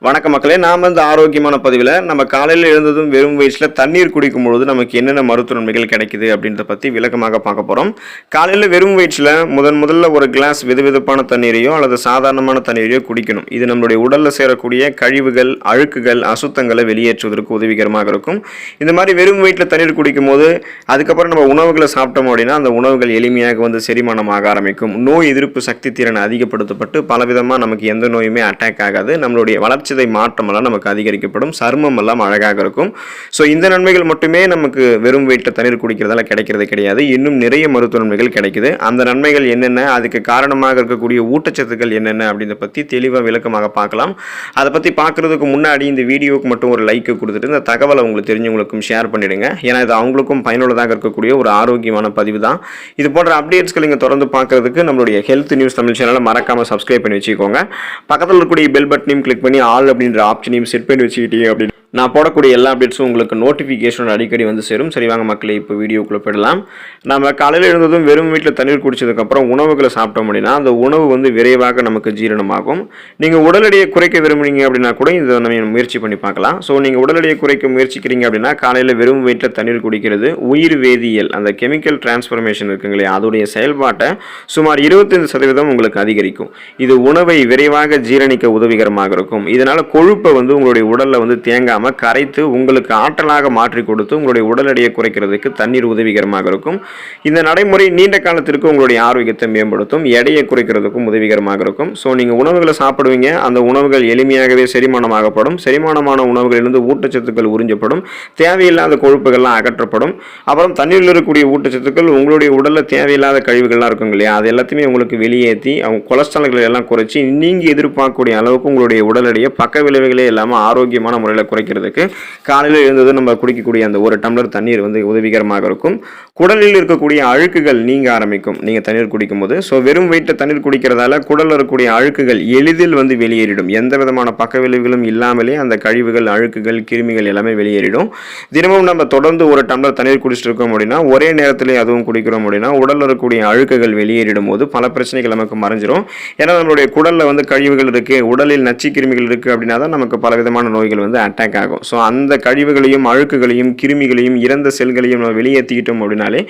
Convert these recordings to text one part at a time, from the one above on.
வணக்க மக்களே, நாம் வந்து ஆரோக்கியமான பதிவில் நம்ம காலையில் எழுந்ததும் வெறும் வயிற்றில் தண்ணீர் குடிக்கும் பொழுது நமக்கு என்னென்ன மருத்துவ நன்மைகள் கிடைக்குது அப்படின்றத பற்றி விளக்கமாக பார்க்க போகிறோம். காலையில் வெறும் வயிற்றில் முதல்ல ஒரு கிளாஸ் வெதுவெதுப்பான தண்ணீரையோ அல்லது சாதாரணமான தண்ணீரையோ குடிக்கணும். இது நம்மளுடைய உடலில் சேரக்கூடிய கழிவுகள், அழுக்குகள், அசுத்தங்களை வெளியேற்றுவதற்கு உதவிகரமாக இருக்கும். இந்த மாதிரி வெறும் வயிற்றில் தண்ணீர் குடிக்கும் போது அதுக்கப்புறம் நம்ம உணவுகளை சாப்பிட்டோம் அப்படின்னா அந்த உணவுகள் எளிமையாக வந்து செரிமானமாக ஆரம்பிக்கும். நோய் எதிர்ப்பு சக்தி திறன் அதிகப்படுத்தப்பட்டு பலவிதமாக நமக்கு எந்த நோயுமே அட்டாக் ஆகாது. நம்மளுடைய வளர்ச்சிதை மாற்றமெல்லாம் நமக்கு அதிகரிக்கப்படும். சருமம் எல்லாம் அழகாக இருக்கும். ஸோ இந்த நன்மைகள் மட்டுமே நமக்கு வெறும் வயிற்றில் தண்ணீர் குடிக்கிறதால கிடைக்கிறது கிடையாது. இன்னும் நிறைய மருத்துவ நன்மைகள் கிடைக்குது. அந்த நன்மைகள் என்னென்ன, அதுக்கு காரணமாக இருக்கக்கூடிய ஊட்டச்சத்துக்கள் என்னென்ன அப்படின்றத பற்றி தெளிவாக விளக்கமாக பார்க்கலாம். அதை பற்றி பார்க்குறதுக்கு முன்னாடி இந்த வீடியோவுக்கு மட்டும் ஒரு லைக் கொடுத்துட்டு இந்த தகவலை உங்களுக்கு தெரிஞ்சவங்களுக்கும் ஷேர் பண்ணிடுங்க. ஏன்னா இது அவங்களுக்கும் பயனுள்ளதாக இருக்கக்கூடிய ஒரு ஆரோக்கியமான பதிவு தான். இது போன்ற அப்டேட்ஸ்கள் நீங்கள் தொடர்ந்து பார்க்குறதுக்கு நம்மளுடைய ஹெல்த் நியூஸ் தமிழ் சேனலை மறக்காமல் சப்ஸ்கிரைப் பண்ணி வச்சுக்கோங்க. பக்கத்தில் இருக்கக்கூடிய பெல் பட்டனையும் கிளிக் பண்ணி ஆல் அப்படின்ற ஆப்ஷனையும் செட் பண்ணி வச்சுக்கிட்டீங்க அப்படின்னு நான் போடக்கூடிய எல்லா அப்டேட்ஸும் உங்களுக்கு நோட்டிஃபிகேஷன் அடிக்கடி வந்து சேரும். சரி வாங்க மக்களே, இப்போ வீடியோக்குள்ளே போயிடலாம். நம்ம காலையில் எழுந்ததும் வெறும் வீட்டில் தண்ணீர் குடித்ததுக்கப்புறம் உணவுகளை சாப்பிட்டோம் அப்படின்னா அந்த உணவு வந்து விரைவாக நமக்கு ஜீரணமாகும். நீங்கள் உடல் எடையை குறைக்க விரும்புனீங்க அப்படின்னா கூட இதை நம்ம முயற்சி பண்ணி பார்க்கலாம். ஸோ நீங்கள் உடல் எடையை குறைக்க முயற்சிக்கிறீங்க அப்படின்னா காலையில் வெறும் வீட்டில் தண்ணீர் குடிக்கிறது உயிர் வேதியியல், அந்த கெமிக்கல் டிரான்ஸ்ஃபர்மேஷன் இருக்குங்களே, அதோடைய செயல்பாட்டை சுமார் 25% உங்களுக்கு அதிகரிக்கும். இது உணவை விரைவாக ஜீரணிக்க உதவிகரமாக இருக்கும். இதனால் கொழுப்பை வந்து உங்களுடைய உடலில் வந்து தேங்காமல் கரைத்து உங்களுக்கு ஆற்றலாக மாற்றி கொடுத்து உங்களுடைய உடல் எடையை குறைக்கிறதுக்கு தண்ணீர் உதவிகரமாக இருக்கும். இந்த நடைமுறை நீண்ட காலத்திற்கு உங்களுடைய ஆரோக்கியத்தை மேம்படுத்தும், எடையை குறைக்கிறதுக்கும் உதவிகரமாக இருக்கும். ஸோ நீங்கள் உணவுகளை சாப்பிடுவீங்க, அந்த உணவுகள் எளிமையாகவே செரிமானமாகப்படும். செரிமானமான உணவுகளிலிருந்து ஊட்டச்சத்துக்கள் உறிஞ்சப்படும், தேவையில்லாத கொழுப்புகள்லாம் அகற்றப்படும். அப்புறம் தண்ணீரில் இருக்கக்கூடிய ஊட்டச்சத்துக்கள் உங்களுடைய உடலில் தேவையில்லாத கழிவுகள்லாம் இருக்கும் இல்லையா, அது எல்லாத்தையுமே உங்களுக்கு வெளியேற்றி அவங்க கொலஸ்ட்ரால்களை எல்லாம் குறைச்சி நீங்கள் எதிர்பார்க்கக்கூடிய அளவுக்கு உங்களுடைய உடல் எடையை பக்க விளைவுகளே இல்லாமல் ஆரோக்கியமான முறையில் குறைக்கிறதுக்கு காலையில் எழுந்தது நம்ம குடிக்கக்கூடிய அந்த ஒரு டம்ளர் தண்ணீர் வந்து உதவிகரமாக இருக்கும். குடலில் இருக்கக்கூடிய அழுக்குகள் நீங்க ஆரம்பிக்கும் நீங்கள் தண்ணீர் குடிக்கும் போது. ஸோ வெறும் வயிற்றில் தண்ணீர் குடிக்கிறதால குடலில் இருக்கக்கூடிய அழுக்குகள் எளிதில் வந்து வெளியேறிடும். எந்த விதமான பக்க விளைவுகளும் இல்லாமலே அந்த கழிவுகள், அழுக்குகள், கிருமிகள் எல்லாமே வெளியேறிடும். தினமும் நம்ம தொடர்ந்து ஒரு டம்ளர் தண்ணீர் குடிச்சிட்டு இருக்கோம் அப்படின்னா, ஒரே நேரத்திலே அதுவும் குடிக்கிறோம் அப்படின்னா உடலில் இருக்கக்கூடிய அழுக்குகள் வெளியேறிடும் போது பல பிரச்சனைகள் நமக்கு மறைஞ்சிரும். ஏன்னா நம்மளுடைய குடலில் வந்து கழிவுகள் இருக்குது, உடலில் நச்சு கிருமிகள் இருக்குது அப்படின்னா தான் நமக்கு பல விதமான நோய்கள் வந்து அட்டாக் ஆகும். ஸோ அந்த கழிவுகளையும், அழுக்குகளையும், கிருமிகளையும், இறந்த செல்களையும் நம்ம வெளியேற்றிக்கிட்டோம் அப்படின்னாலே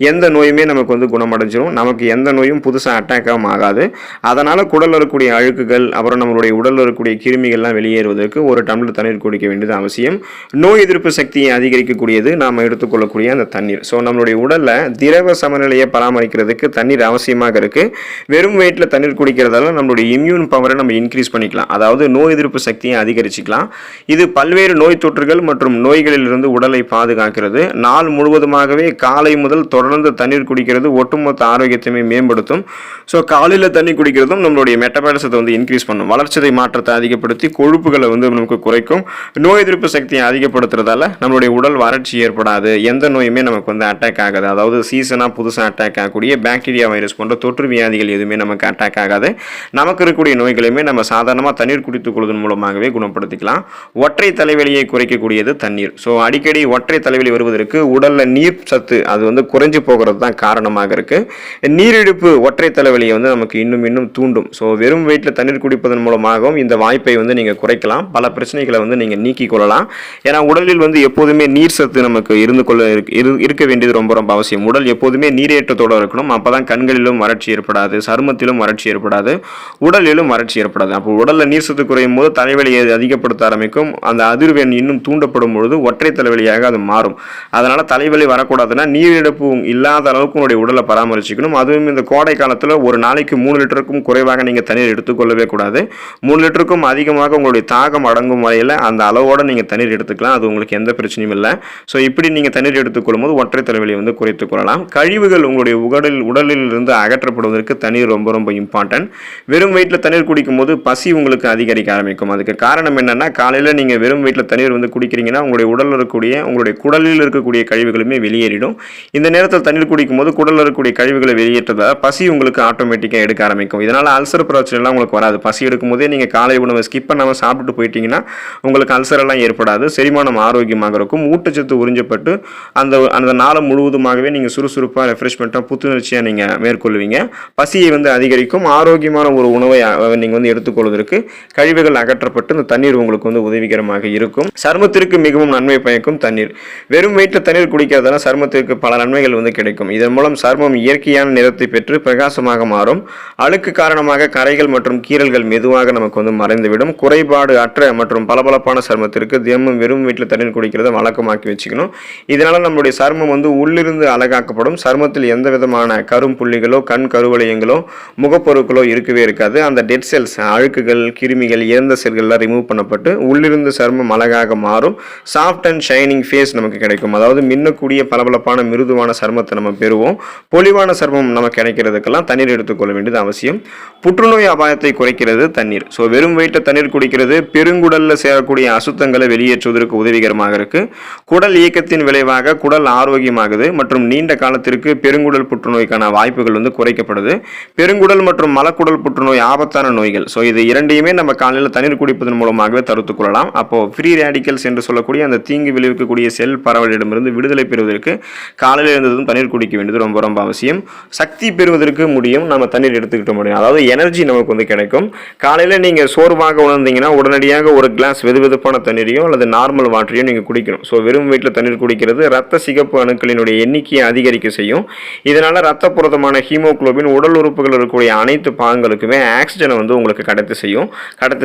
எந்த நோயுமே நமக்கு வந்து குணமடைஞ்சிரும். நமக்கு எந்த நோயும் புதுசாக அட்டாக்காகவும் ஆகாது. அதனால் குடலில் இருக்கக்கூடிய அழுக்குகள், அப்புறம் நம்மளுடைய உடலில் இருக்கக்கூடிய கிருமிகள்லாம் வெளியேறுவதற்கு ஒரு டம்ளர் தண்ணீர் குடிக்க வேண்டியது அவசியம். நோய் எதிர்ப்பு சக்தியை அதிகரிக்கக்கூடியது நாம் எடுத்துக்கொள்ளக்கூடிய அந்த தண்ணீர். ஸோ நம்மளுடைய உடலில் திரவ சமநிலையை பராமரிக்கிறதுக்கு தண்ணீர் அவசியமாக இருக்குது. வெறும் வயிற்றில் தண்ணீர் குடிக்கிறதால நம்மளுடைய இம்யூன் பவரை நம்ம இன்க்ரீஸ் பண்ணிக்கலாம், அதாவது நோய் எதிர்ப்பு சக்தியை அதிகரிச்சிக்கலாம். இது பல்வேறு நோய் தொற்றுகள் மற்றும் நோய்களிலிருந்து உடலை பாதுகாக்கிறது. நாள் முழுவதுமாகவே காலை முதல் தொடர்ந்து தண்ணீர் குடிக்கிறது ஒட்டுமொத்த ஆரோக்கியத்தையுமே மேம்படுத்தும். ஸோ காலையில் தண்ணி குடிக்கிறதும் நம்மளுடைய மெட்டபாலிசத்தை வந்து இன்க்ரீஸ் பண்ணும், வளர்ச்சிதை மாற்றத்தை அதிகப்படுத்தி கொழுப்புகளை வந்து நமக்கு குறைக்கும். நோய் எதிர்ப்பு சக்தியை அதிகப்படுத்துறதால நம்மளுடைய உடல் வறட்சி ஏற்படாது, எந்த நோயுமே நமக்கு வந்து அட்டாக் ஆகாது. அதாவது சீசனாக புதுசாக அட்டாக் ஆகக்கூடிய பாக்டீரியா, வைரஸ் போன்ற தொற்று வியாதிகள் எதுவுமே நமக்கு அட்டாக் ஆகாது. நமக்கு இருக்கக்கூடிய நோய்களையுமே நம்ம சாதாரணமாக தண்ணீர் குடித்துக் கொள்வதன் மூலமாகவே குணப்படுத்திக்கலாம். ஒற்றை தலைவலியை குறைக்கக்கூடியது தண்ணீர். ஸோ அடிக்கடி ஒற்றை தலைவலி வருவதற்கு உடலில் நீர் சத்து அது வந்து குறைஞ்சு போகிறது தான் காரணமாக இருக்கு. நீரிழிப்பு ஒற்றை தலைவலியை வந்து நமக்கு இன்னும் தூண்டும். ஸோ வெறும் வயிற்றில் தண்ணீர் குடிப்பதன் மூலமாகவும் இந்த வாய்ப்பை வந்து நீங்கள் குறைக்கலாம், பல பிரச்சனைகளை வந்து நீங்கள் நீக்கிக் கொள்ளலாம். ஏன்னா உடலில் வந்து எப்போதுமே நீர் சத்து நமக்கு இருக்க வேண்டியது ரொம்ப ரொம்ப அவசியம். உடல் எப்போதுமே நீரேற்றத்தோடு இருக்கணும். அப்போதான் கண்களிலும் வறட்சி ஏற்படாது, சருமத்திலும் வறட்சி ஏற்படாது, உடலிலும் வறட்சி ஏற்படாது. அப்போ உடலில் நீர் சத்து குறையும் போது தலைவலியை அதிகப்படுத்த ஆரம்பிக்கும். அந்த அதிர்வெண் இன்னும் தூண்டப்படும் பொழுது ஒற்றை தலைவலியாக அது மாறும். அதனால தலைவலி வரக்கூடாதுன்னா நீரிழப்பு இல்லாத அளவுக்கு உங்களுடைய உடலை பராமரிச்சுக்கணும். அதுவும் இந்த கோடை காலத்தில் ஒரு நாளைக்கு 3 லிட்டருக்கும் குறைவாக நீங்கள் தண்ணீர் எடுத்துக்கொள்ளவே கூடாது. 3 லிட்டருக்கும் அதிகமாக உங்களுடைய தாகம் அடங்கும் வரையில் அந்த அளவோடு நீங்கள் தண்ணீர் எடுத்துக்கலாம். அது உங்களுக்கு எந்த பிரச்சனையும் இல்லை. ஸோ இப்படி நீங்கள் தண்ணீர் எடுத்துக்கொள்ளும் போது ஒற்றை தலைவலியை வந்து குறைத்துக் கொள்ளலாம். கழிவுகள் உங்களுடைய உடலில் இருந்து அகற்றப்படுவதற்கு தண்ணீர் ரொம்ப ரொம்ப இம்பார்ட்டன்ட். வெறும் வயிற்றில் தண்ணீர் குடிக்கும் போது பசி உங்களுக்கு அதிகரிக்க ஆரம்பிக்கும். அதுக்கு காரணம் என்னன்னா, காலையில் நீங்கள் வெறும் வயிற்றில் தண்ணீர் வந்து குடிக்கிறீங்கன்னா உங்களுடைய உடலில் இருக்கக்கூடிய உங்களுடைய குடலில் இருக்கக்கூடிய கழிவுகளுமே வெளியேறிடும். இந்த நேரத்தில் தண்ணீர் குடிக்கும் போது குடலில் இருக்கக்கூடிய கழிவுகளை வெளியேற்றதால் பசி உங்களுக்கு ஆட்டோமேட்டிக்காக எடுக்க ஆரம்பிக்கும். இதனால் அல்சர் பிரச்சனைலாம் உங்களுக்கு வராது. பசி எடுக்கும் போதே நீங்கள் காலை உணவை ஸ்கிப் பண்ணாமல் சாப்பிட்டு போயிட்டீங்கன்னா உங்களுக்கு அல்சரெல்லாம் ஏற்படாது. செரிமானம் ஆரோக்கியமாக இருக்கும். ஊட்டச்சத்து உறிஞ்சப்பட்டு அந்த அந்த நாள் முழுவதுமாகவே நீங்கள் சுறுசுறுப்பாக ரெஃப்ரெஷ்மெண்ட்டாக புத்துணர்ச்சியாக நீங்கள் மேற்கொள்வீங்க. பசியை வந்து அதிகரிக்கும். ஆரோக்கியமான ஒரு உணவை நீங்கள் வந்து எடுத்துக்கொள்வதற்கு கழிவுகள் அகற்றப்பட்டு இந்த தண்ணீர் உங்களுக்கு வந்து உதவிகரமாக இருக்கும். சருமத்திற்கு மிகவும் நன்மை பயக்கும் தண்ணீர். வெறும் வயிற்றில் தண்ணீர் குடிக்கிறதால சருமத்திற்கு பல நன்மைகள் வந்து கிடைக்கும். இதன் மூலம் சருமம் இயற்கையான நிறத்தை பெற்று பிரகாசமாக மாறும். அழுக்கு காரணமாக கரைகள் மற்றும் கீறல்கள் மெதுவாக நமக்கு வந்து மறைந்துவிடும். குறைபாடு அற்ற மற்றும் பளபளப்பான சருமத்திற்கு தினமும் வெறும் வயிற்றில் தண்ணீர் குடிக்கிறத வழக்கமாக்கி வச்சுக்கணும். இதனால நம்மளுடைய சருமம் வந்து உள்ளிருந்து அழகாக்கப்படும். சருமத்தில் எந்த விதமான கரும் புள்ளிகளோ கண் கருவளையங்களோ முகப்பொருட்களோ இருக்கவே இருக்காது. அந்த டெட் செல்ஸ் அழுக்குகள் கிருமிகள் இறந்த செல்கள்லாம் ரிமூவ் பண்ணப்பட்டு உள்ளிருந்து சருமம் அழகாக மாறும். சாஃப்ட் அண்ட் ஷைனிங் ஃபேஸ் நமக்கு கிடைக்கும். அதாவது மின்னக்கூடிய பளபளப்பான மிருதுவான சருமத்தை நம்ம பெறுவோம். பொலிவான சருமம் நமக்கு கிடைக்கிறதுக்கெல்லாம் தண்ணீர் எடுத்துக்கொள்ள வேண்டியது அவசியம். புற்றுநோய் அபாயத்தை குறைக்கிறது தண்ணீர். ஸோ வெறும் வயிற்றில் தண்ணீர் குடிக்கிறது பெருங்குடலில் சேரக்கூடிய அசுத்தங்களை வெளியேற்றுவதற்கு உதவிகரமாக இருக்கு. குடல் இயக்கத்தின் விளைவாக குடல் ஆரோக்கியமாகுது மற்றும் நீண்ட காலத்திற்கு பெருங்குடல் புற்றுநோய்க்கான வாய்ப்புகள் வந்து குறைக்கப்படுது. பெருங்குடல் மற்றும் மலக்குடல் புற்றுநோய் ஆபத்தான நோய்கள். ஸோ இது இரண்டையுமே நம்ம காலையில் தண்ணீர் குடிப்பதன் மூலமாகவே தடுத்துக் கொள்ளலாம். அப்போ ஃப்ரீ ரேடிக்கல்ஸ் என்று சொல்லக்கூடிய அந்த தீங்கு விளைவிக்கக்கூடிய செல் பரவலிடமிருந்து விடுதலை பெறுவதற்கு காலையில் இருந்ததும் தண்ணீர் குடிக்க வேண்டியது ரொம்ப ரொம்ப அவசியம். சக்தி பெறுவதற்கு முடியும் நம்ம தண்ணீர் எடுத்துக்கிட்ட முடியும். அதாவது எனர்ஜி நமக்கு வந்து கிடைக்கும். காலையில் நீங்கள் சோர்வாக உணர்ந்தீங்கன்னா உடனடியாக ஒரு கிளாஸ் வெதுவெதுப்பான தண்ணீரையோ அல்லது நார்மல் வாட்டரையோ நீங்கள் குடிக்கணும். ஸோ வெறும் வயிற்றில் தண்ணீர் குடிக்கிறது ரத்த சிகப்பு அணுக்களினுடைய எண்ணிக்கையை அதிகரிக்க செய்யும். இதனால் ரத்த புரதமான ஹீமோகுளோபின் உடல் உறுப்புகள் இருக்கக்கூடிய அனைத்து பாகங்களுக்குமே ஆக்சிஜனை வந்து உங்களுக்கு கடத்தி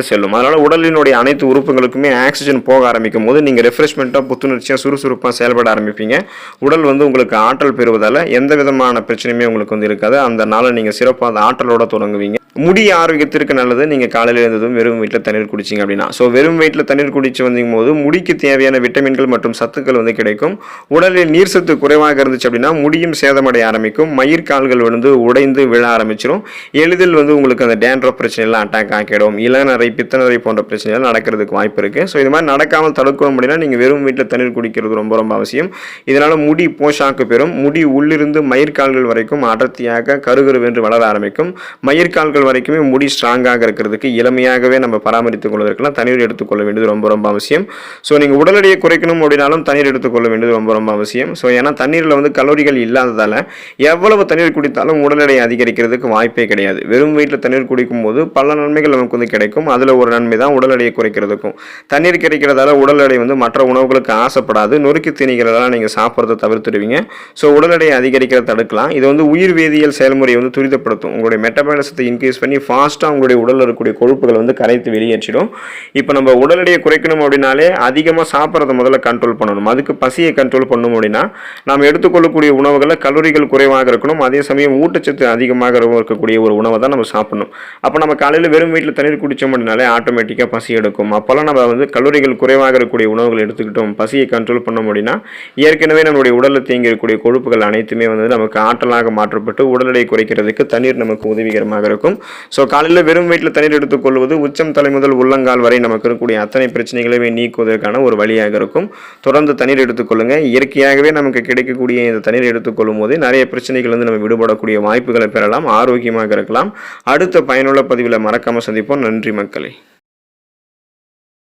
செல்லும். அதனால் உடலினுடைய அனைத்து உறுப்புகளுக்குமே ஆக்சிஜன் போக ஆரம்பிக்கும் போது நீங்கள் ரெஃப்ரெஷ்மெண்ட்டாக புத்துணர்ச்சியாக சுறுசுறுப்பாக செயல்பட ஆரம்பிப்பீங்க. உடல் வந்து உங்களுக்கு ஆற்றல் பெறுவதால் எந்த விதமான பிரச்சனையுமே உங்களுக்கு வந்து இருக்காது. அந்த நாளை நீங்கள் சிறப்பாக ஆற்றலோட தொடங்குவீங்க. முடி ஆரோக்கியத்திற்கு நல்லது நீங்கள் காலையில் இருந்ததும் வெறும் வயிற்றில் தண்ணீர் குடிச்சிங்க அப்படின்னா. ஸோ வெறும் வயிற்றில் தண்ணீர் குடிச்சு வந்தீங்க போது முடிக்கு தேவையான விட்டமின்கள் மற்றும் சத்துக்கள் வந்து கிடைக்கும். உடலில் நீர் சத்து குறைவாக இருந்துச்சு அப்படின்னா முடியும் சேதமடைய ஆரம்பிக்கும். மயிர்கால்கள் வந்து உடைந்து விழ ஆரம்பிச்சிடும். எளிதில் வந்து உங்களுக்கு அந்த டேண்ட்ரஃப் பிரச்சனைலாம் அட்டாக் ஆக்கிடும். இளநரை பித்தநரை போன்ற பிரச்சனைகள் நடக்கிறதுக்கு வாய்ப்பு இருக்குது. ஸோ இது மாதிரி நடக்காமல் தடுக்கணும் அப்படின்னா நீங்கள் வெறும் வயிற்றில் தண்ணீர் குடிக்கிறது ரொம்ப ரொம்ப அவசியம். இதனால் முடி போஷாக்கு பெறும். முடி உள்ளிருந்து மயிர்கால்கள் வரைக்கும் அடர்த்தியாக கருகருவென்று வளர ஆரம்பிக்கும். மயிர்கால்கள் வரைக்குமே முடி ஸ்ட்ராங்காக இருக்கிறதுக்கு இளமையாகவே நம்ம பராமரித்துக் கொள்வதற்கெல்லாம் தண்ணீர் எடுத்துக்கொள்ள வேண்டியது ரொம்ப ரொம்ப அவசியம். ஸோ நீங்கள் உடல் எடையை குறைக்கணும் அப்படின்னாலும் தண்ணீர் எடுத்துக்கொள்ள வேண்டியது ரொம்ப ரொம்ப அவசியம். ஸோ ஏன்னா தண்ணீரில் வந்து கலோரிகள் இல்லாததால் எவ்வளவு தண்ணீர் குடித்தாலும் உடல் எடை அதிகரிக்கிறதுக்கு வாய்ப்பே கிடையாது. வெறும் வயிற்றில் தண்ணீர் குடிக்கும் போது பல நன்மைகள் நமக்கு வந்து கிடைக்கும். அதில் ஒரு நன்மை தான் உடல் எடையை குறைக்கிறதுக்கும். தண்ணீர் கிடைக்கிறதால உடல் எடை வந்து மற்ற உணவுகளுக்கு ஆசைப்படாது. நொறுக்கி தீனிகளெல்லாம் நீங்கள் சாப்பிட்றத தவிர்த்துடுவீங்க. ஸோ உடல் எடையை அதிகரிக்கிறத தடுக்கலாம். இது வந்து உயிர் வேதியியல் செயல்முறையை வந்து துரிதப்படுத்தும். உங்களுடைய மெட்டபாலிசத்தை இன்க்ரீஸ் பண்ணி ஃபாஸ்ட்டாக உங்களுடைய உடலில் இருக்கக்கூடிய கொழுப்புகளை வந்து கரைத்து வெளியேற்றிடும். இப்போ நம்ம உடல் எடையை குறைக்கணும் அப்படின்னாலே அதிகமாக சாப்பிட்றத முதல்ல கண்ட்ரோல் பண்ணணும். அதுக்கு பசியை கண்ட்ரோல் பண்ணணும் அப்படின்னா நாம் எடுத்துக்கொள்ளக்கூடிய உணவுகளில் கலோரிகள் குறைவாக இருக்கணும். அதே சமயம் ஊட்டச்சத்து அதிகமாக இருக்கக்கூடிய ஒரு உணவை தான் நம்ம சாப்பிடணும். அப்போ நம்ம காலையில் வெறும் வீட்டில் தண்ணீர் குடித்தோம் அப்படின்னாலே ஆட்டோமேட்டிக்காக பசி எடுக்கும். அப்போல்லாம் நம்ம வந்து கலோரிகள் குறைவாக இருக்கக்கூடிய உணவுகள் எடுத்துக்கிட்டோம், பசியை கண்ட்ரோல் பண்ண முடியும்னா ஏற்கனவே நம்மளுடைய உடலில் தேங்கி இருக்கக்கூடிய கொழுப்புகள் அனைத்துமே வந்து நமக்கு ஆற்றலாக மாற்றப்பட்டு உடல் எடை குறைக்கிறதுக்கு தண்ணீர் நமக்கு உதவிகரமாக இருக்கும். ஸோ காலையில் வெறும் வயிற்றில் தண்ணீர் எடுத்துக்கொள்வது உச்சம் தலை முதல் உள்ளங்கால் வரை நமக்கு இருக்கக்கூடிய அத்தனை பிரச்சனைகளையுமே நீக்குவதற்கான ஒரு வழியாக இருக்கும். தொடர்ந்து தண்ணீர் எடுத்துக்கொள்ளுங்க. இயற்கையாகவே நமக்கு கிடைக்கக்கூடிய இந்த தண்ணீர் எடுத்துக்கொள்ளும் போது நிறைய பிரச்சனைகள் வந்து நம்ம விடுபடக்கூடிய வாய்ப்புகளை பெறலாம். ஆரோக்கியமாக இருக்கலாம். அடுத்த பயனுள்ள பதிவில் மறக்காமல் சந்திப்போம். நன்றி மக்களே.